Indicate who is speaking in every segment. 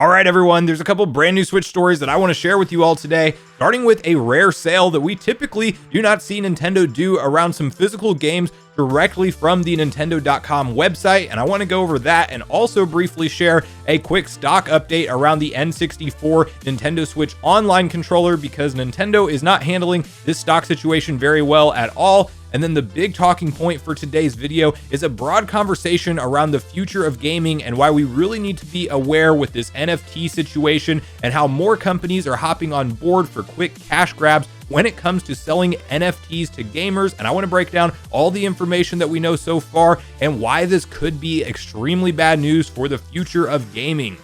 Speaker 1: All right, everyone, there's a couple brand new Switch stories that I want to share with you all today, starting with a rare sale that we typically do not see Nintendo do around some physical games directly from the Nintendo.com website. And I want to go over that and also briefly share a quick stock update around the N64 Nintendo Switch Online controller, because Nintendo is not handling this stock situation very well at all. And then the big talking point for today's video is a broad conversation around the future of gaming and why we really need to be aware with this NFT situation and how more companies are hopping on board for quick cash grabs when it comes to selling NFTs to gamers. And I want to break down all the information that we know so far and why this could be extremely bad news for the future of gaming.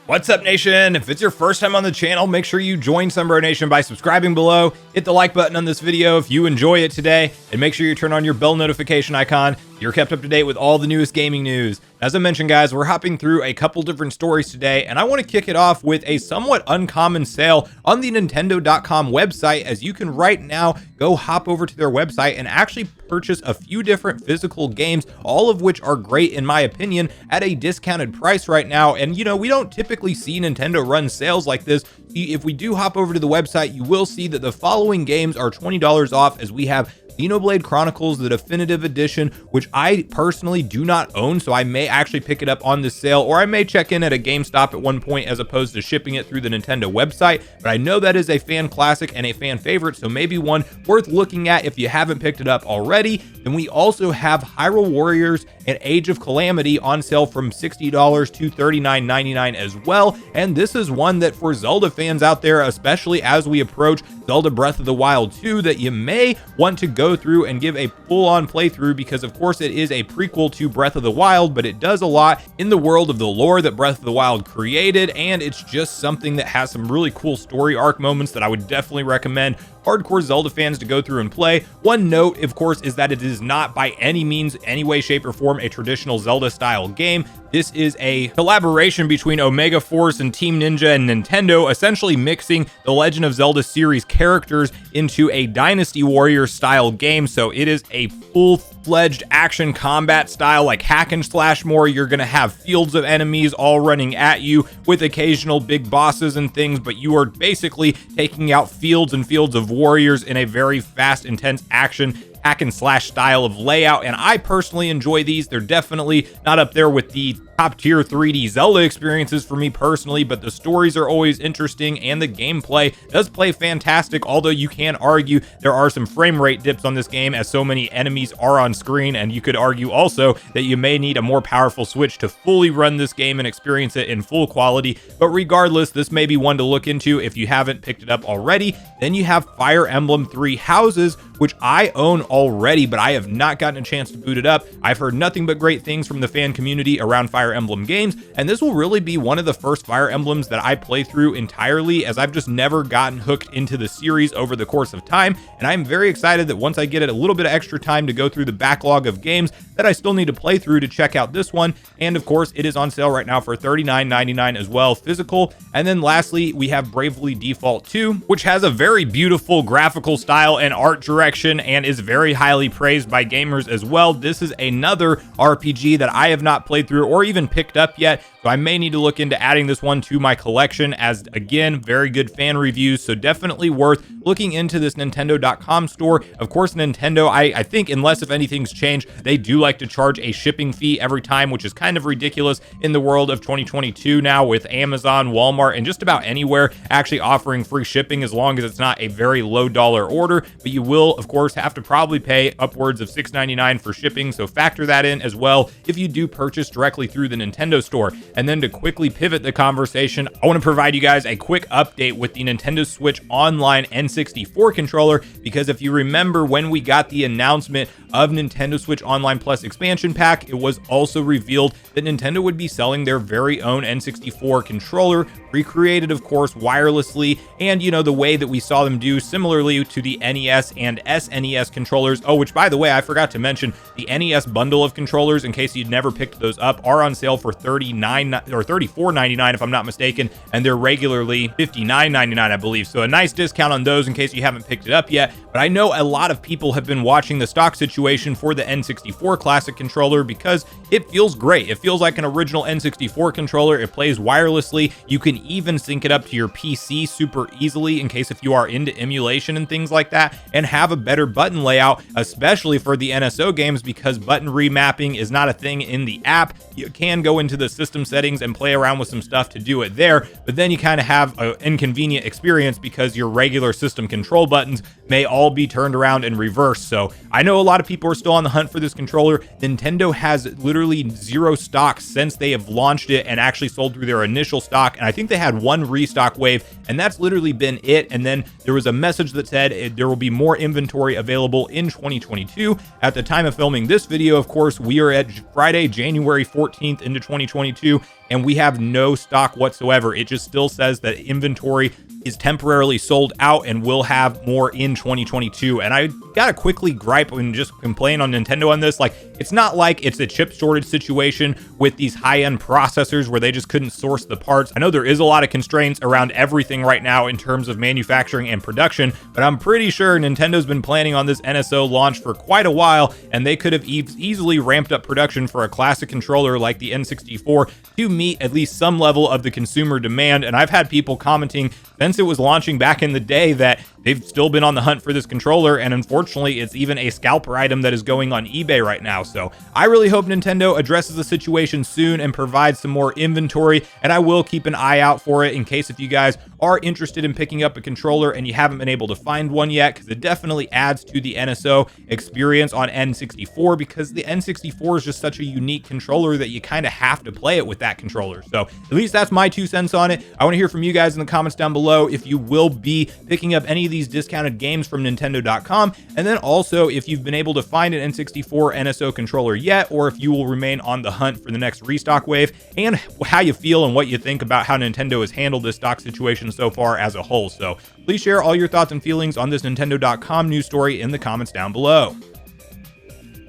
Speaker 1: What's up, Nation? If it's your first time on the channel, make sure you join Sunbro Nation by subscribing below. Hit the like button on this video if you enjoy it today, and make sure you turn on your bell notification icon. You're kept up to date with all the newest gaming news. As I mentioned, guys, we're hopping through a couple different stories today, and I want to kick it off with a somewhat uncommon sale on the Nintendo.com website, as you can right now go hop over to their website and actually purchase a few different physical games, all of which are great in my opinion, at a discounted price right now. And you know, we don't typically see Nintendo run sales like this. If we do hop over to the website, you will see that the following games are $20 off, as we have Xenoblade Chronicles, the definitive edition, which I personally do not own, so I may actually pick it up on this sale, or I may check in at a GameStop at one point as opposed to shipping it through the Nintendo website. But I know that is a fan classic and a fan favorite, so maybe one worth looking at if you haven't picked it up already. Then we also have Hyrule Warriors and Age of Calamity on sale from $60 to $39.99 as well. And this is one that for Zelda fans out there, especially as we approach Zelda Breath of the Wild 2, that you may want to go through and give a full-on playthrough, because of course it is a prequel to Breath of the Wild, but it does a lot in the world of the lore that Breath of the Wild created, and it's just something that has some really cool story arc moments that I would definitely recommend hardcore Zelda fans to go through and play. One note, of course, is that it is not by any means, any way, shape, or form a traditional Zelda style game. This is a collaboration between Omega Force and Team Ninja and Nintendo, essentially mixing the Legend of Zelda series characters into a Dynasty Warrior style game. So it is a full-fledged action combat style, like hack and slash more. You're going to have fields of enemies all running at you with occasional big bosses and things, but you are basically taking out fields and fields of warriors in a very fast, intense action hack and slash style of layout. And I personally enjoy these. They're definitely not up there with the top tier 3D Zelda experiences for me personally, but the stories are always interesting and the gameplay does play fantastic, although you can argue there are some frame rate dips on this game as so many enemies are on screen, and you could argue also that you may need a more powerful Switch to fully run this game and experience it in full quality. But regardless, this may be one to look into if you haven't picked it up already. Then you have Fire Emblem Three Houses, which I own already, but I have not gotten a chance to boot it up. I've heard nothing but great things from the fan community around Fire Emblem games, and this will really be one of the first Fire Emblems that I play through entirely, as I've just never gotten hooked into the series over the course of time. And I'm very excited that once I get a little bit of extra time to go through the backlog of games that I still need to play through, to check out this one. And of course, it is on sale right now for $39.99 as well, physical. And then lastly, we have Bravely Default 2, which has a very beautiful graphical style and art direction and is very highly praised by gamers as well. This is another RPG that I have not played through or even picked up yet, so I may need to look into adding this one to my collection, as again, very good fan reviews, so definitely worth looking into this Nintendo.com store. Of course, Nintendo, I think, unless if anything's changed, they do like to charge a shipping fee every time, which is kind of ridiculous in the world of 2022 now, with Amazon, Walmart, and just about anywhere actually offering free shipping, as long as it's not a very low dollar order. But you will, of course, have to probably pay upwards of $6.99 for shipping, so factor that in as well if you do purchase directly through the Nintendo store. And then to quickly pivot the conversation, I want to provide you guys a quick update with the Nintendo Switch Online N64 controller, because if you remember when we got the announcement of Nintendo Switch Online Plus expansion pack, it was also revealed that Nintendo would be selling their very own N64 controller, recreated of course wirelessly, and you know, the way that we saw them do similarly to the NES and SNES controllers. Oh, which by the way, I forgot to mention, the NES bundle of controllers, in case you'd never picked those up, are on sale for $39 or $34.99 if I'm not mistaken, and they're regularly $59.99, I believe. So a nice discount on those in case you haven't picked it up yet. But I know a lot of people have been watching the stock situation for the N64 Classic controller because it feels great. It feels like an original N64 controller. It plays wirelessly. You can even sync it up to your PC super easily in case if you are into emulation and things like that, and have a better button layout, especially for the NSO games, because button remapping is not a thing in the app. You can go into the system settings and play around with some stuff to do it there, but then you kind of have an inconvenient experience because your regular system control buttons may all be turned around and reversed. So I know a lot of people are still on the hunt for this controller. Nintendo has literally zero stock since they have launched it and actually sold through their initial stock, and I think they had one restock wave, and that's literally been it. And then there was a message that said there will be more inventory available in 2022. At the time of filming this video, of course, we are at Friday, January 14th into 2022, and we have no stock whatsoever. It just still says that inventory is temporarily sold out and will have more in 2022. And I gotta quickly gripe and just complain on Nintendo on this. Like, it's not like it's a chip shortage situation with these high-end processors where they just couldn't source the parts. I know there is a lot of constraints around everything right now in terms of manufacturing and production, but I'm pretty sure Nintendo's been planning on this NSO launch for quite a while, and they could have easily ramped up production for a classic controller like the N64 to meet at least some level of the consumer demand. And I've had people commenting since it was launching back in the day that they've still been on the hunt for this controller, and unfortunately it's even a scalper item that is going on eBay right now. So I really hope Nintendo addresses the situation soon and provides some more inventory, and I will keep an eye out for it in case if you guys are interested in picking up a controller and you haven't been able to find one yet, because it definitely adds to the NSO experience on N64, because the N64 is just such a unique controller that you kind of have to play it with that controller. So at least that's my 2 cents on it. I want to hear from you guys in the comments down below if you will be picking up any of these discounted games from Nintendo.com, and then also if you've been able to find an N64 NSO controller yet, or if you will remain on the hunt for the next restock wave, and how you feel and what you think about how Nintendo has handled this stock situation so far as a whole. So please share all your thoughts and feelings on this Nintendo.com news story in the comments down below.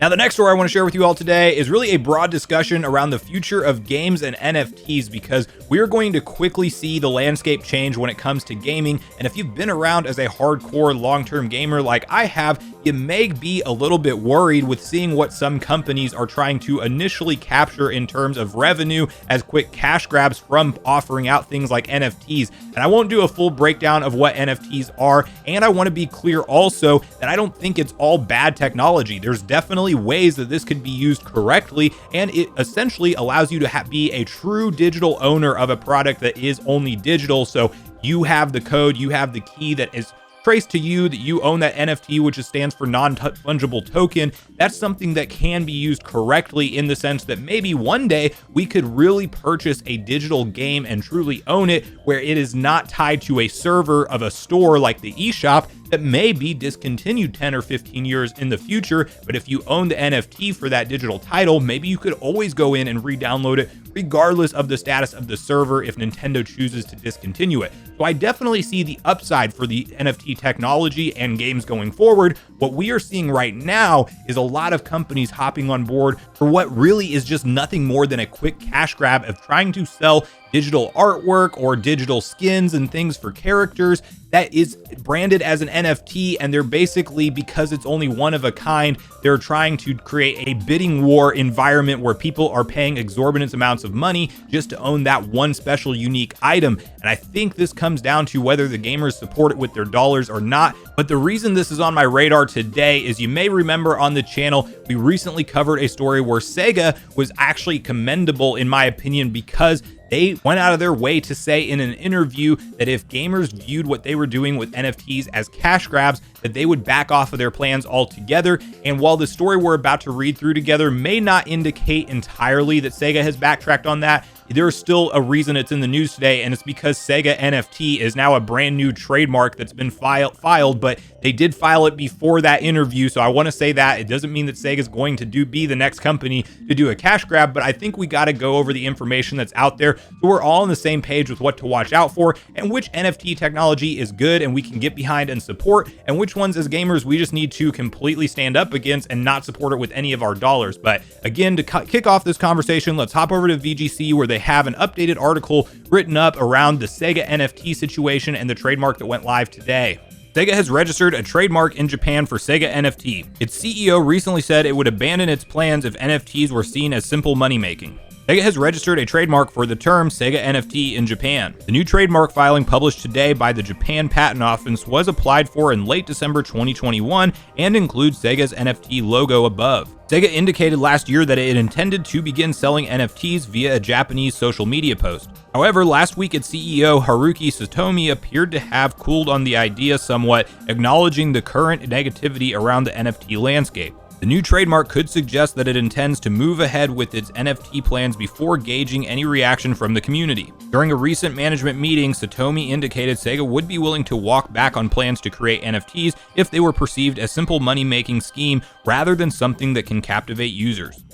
Speaker 1: Now, the next story I want to share with you all today is really a broad discussion around the future of games and NFTs, because we're going to quickly see the landscape change when it comes to gaming. And if you've been around as a hardcore long-term gamer like I have, you may be a little bit worried with seeing what some companies are trying to initially capture in terms of revenue as quick cash grabs from offering out things like NFTs. And I won't do a full breakdown of what NFTs are, and I want to be clear also that I don't think it's all bad technology. There's definitely ways that this could be used correctly, and it essentially allows you to be a true digital owner of a product that is only digital. So you have the code, you have the key that is traced to you, that you own that NFT, which stands for non-fungible token. That's something that can be used correctly, in the sense that maybe one day we could really purchase a digital game and truly own it, where it is not tied to a server of a store like the eShop that may be discontinued 10 or 15 years in the future. But if you own the NFT for that digital title, maybe you could always go in and re-download it regardless of the status of the server if Nintendo chooses to discontinue it. So I definitely see the upside for the NFT technology and games going forward. What we are seeing right now is a lot of companies hopping on board for what really is just nothing more than a quick cash grab of trying to sell digital artwork or digital skins and things for characters that is branded as an NFT, and they're basically, because it's only one of a kind, they're trying to create a bidding war environment where people are paying exorbitant amounts of money just to own that one special unique item. And I think this comes down to whether the gamers support it with their dollars or not. But the reason this is on my radar today is, you may remember on the channel, we recently covered a story where Sega was actually commendable, in my opinion, because they went out of their way to say in an interview that if gamers viewed what they were doing with NFTs as cash grabs, that they would back off of their plans altogether. And while the story we're about to read through together may not indicate entirely that Sega has backtracked on that, there's still a reason it's in the news today, and it's because Sega NFT is now a brand new trademark that's been filed, but they did file it before that interview, so I want to say that. It doesn't mean that Sega's going to be the next company to do a cash grab, but I think we got to go over the information that's out there so we're all on the same page with what to watch out for and which NFT technology is good and we can get behind and support, and which ones as gamers we just need to completely stand up against and not support it with any of our dollars. But again, to kick off this conversation, let's hop over to VGC, where they have an updated article written up around the Sega NFT situation and the trademark that went live today. Sega has registered a trademark in Japan for Sega NFT. Its CEO recently said it would abandon its plans if NFTs were seen as simple money making. Sega has registered a trademark for the term Sega NFT in Japan. The new trademark filing published today by the Japan Patent Office was applied for in late December 2021 and includes Sega's NFT logo above. Sega indicated last year that it intended to begin selling NFTs via a Japanese social media post. However, last week its CEO Haruki Satomi appeared to have cooled on the idea somewhat, acknowledging the current negativity around the NFT landscape. The new trademark could suggest that it intends to move ahead with its NFT plans before gauging any reaction from the community. During a recent management meeting, Satomi indicated Sega would be willing to walk back on plans to create NFTs if they were perceived as simple money-making scheme rather than something that can captivate users.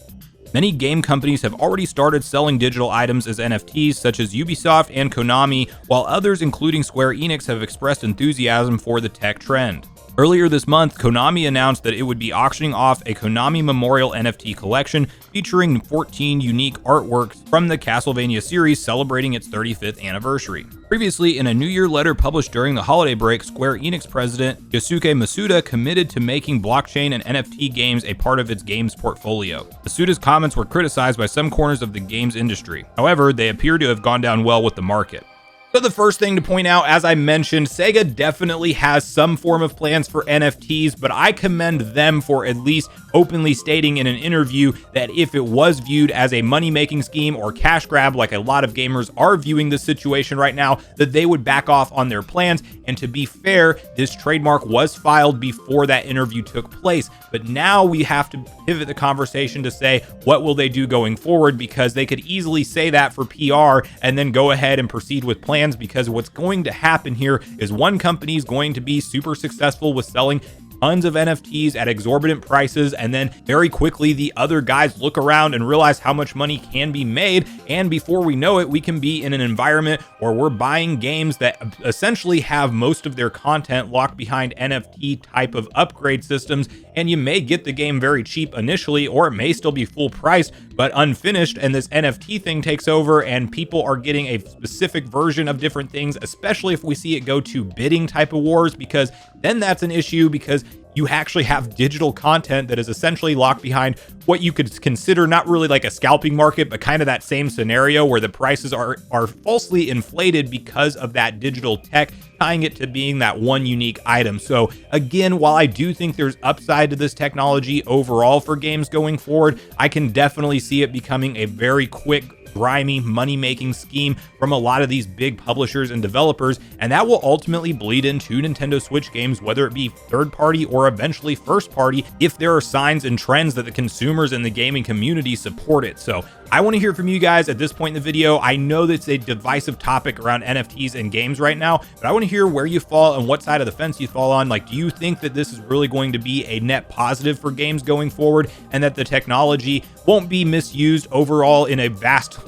Speaker 1: Many game companies have already started selling digital items as NFTs, such as Ubisoft and Konami, while others, including Square Enix, have expressed enthusiasm for the tech trend. Earlier this month, Konami announced that it would be auctioning off a Konami Memorial NFT collection featuring 14 unique artworks from the Castlevania series celebrating its 35th anniversary. Previously, in a New Year letter published during the holiday break, Square Enix president Yosuke Masuda committed to making blockchain and NFT games a part of its games portfolio. Masuda's comments were criticized by some corners of the games industry. However, they appear to have gone down well with the market. So the first thing to point out, as I mentioned, Sega definitely has some form of plans for NFTs, but I commend them for at least openly stating in an interview that if it was viewed as a money-making scheme or cash grab, like a lot of gamers are viewing this situation right now, that they would back off on their plans. And to be fair, this trademark was filed before that interview took place. But now we have to pivot the conversation to say, what will they do going forward? Because they could easily say that for PR and then go ahead and proceed with plans, because what's going to happen here is one company is going to be super successful with selling tons of NFTs at exorbitant prices, and then very quickly the other guys look around and realize how much money can be made, and before we know it, we can be in an environment where we're buying games that essentially have most of their content locked behind NFT type of upgrade systems, and you may get the game very cheap initially, or it may still be full price but unfinished, and this NFT thing takes over and people are getting a specific version of different things, especially if we see it go to bidding type of wars, because then that's an issue, because you actually have digital content that is essentially locked behind what you could consider not really like a scalping market, but kind of that same scenario where the prices are falsely inflated because of that digital tech, tying it to being that one unique item. So again, while I do think there's upside to this technology overall for games going forward, I can definitely see it becoming a very quick, grimy money-making scheme from a lot of these big publishers and developers, and that will ultimately bleed into Nintendo Switch games, whether it be third-party or eventually first-party, if there are signs and trends that the consumers and the gaming community support it. So I want to hear from you guys at this point in the video. I know that's a divisive topic around NFTs and games right now, but I want to hear where you fall and what side of the fence you fall on. Like, do you think that this is really going to be a net positive for games going forward, and that the technology won't be misused overall in a vast,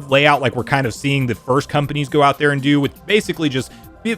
Speaker 1: layout like we're kind of seeing the first companies go out there and do, with basically just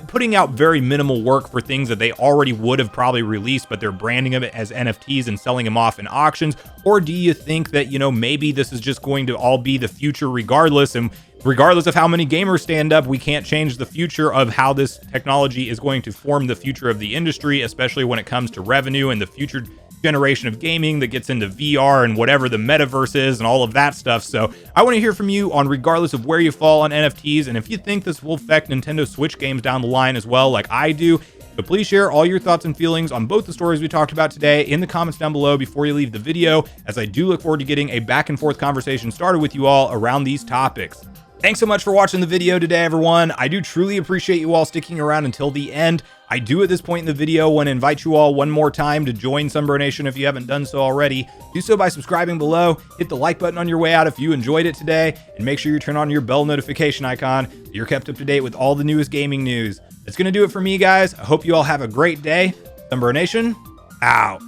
Speaker 1: putting out very minimal work for things that they already would have probably released, but they're branding them as NFTs and selling them off in auctions? Or do you think that, maybe this is just going to all be the future regardless, and regardless of how many gamers stand up, we can't change the future of how this technology is going to form the future of the industry, especially when it comes to revenue and the future generation of gaming that gets into VR and whatever the metaverse is and all of that stuff. So I want to hear from you on regardless of where you fall on NFTs, and if you think this will affect Nintendo Switch games down the line as well, like I do. But please share all your thoughts and feelings on both the stories we talked about today in the comments down below before you leave the video, as I do look forward to getting a back and forth conversation started with you all around these topics. Thanks so much for watching the video today, everyone. I do truly appreciate you all sticking around until the end. I do at this point in the video want to invite you all one more time to join Sunbro Nation if you haven't done so already. Do so by subscribing below, hit the like button on your way out if you enjoyed it today, and make sure you turn on your bell notification icon so you're kept up to date with all the newest gaming news. That's going to do it for me, guys. I hope you all have a great day. Sunbro Nation, out.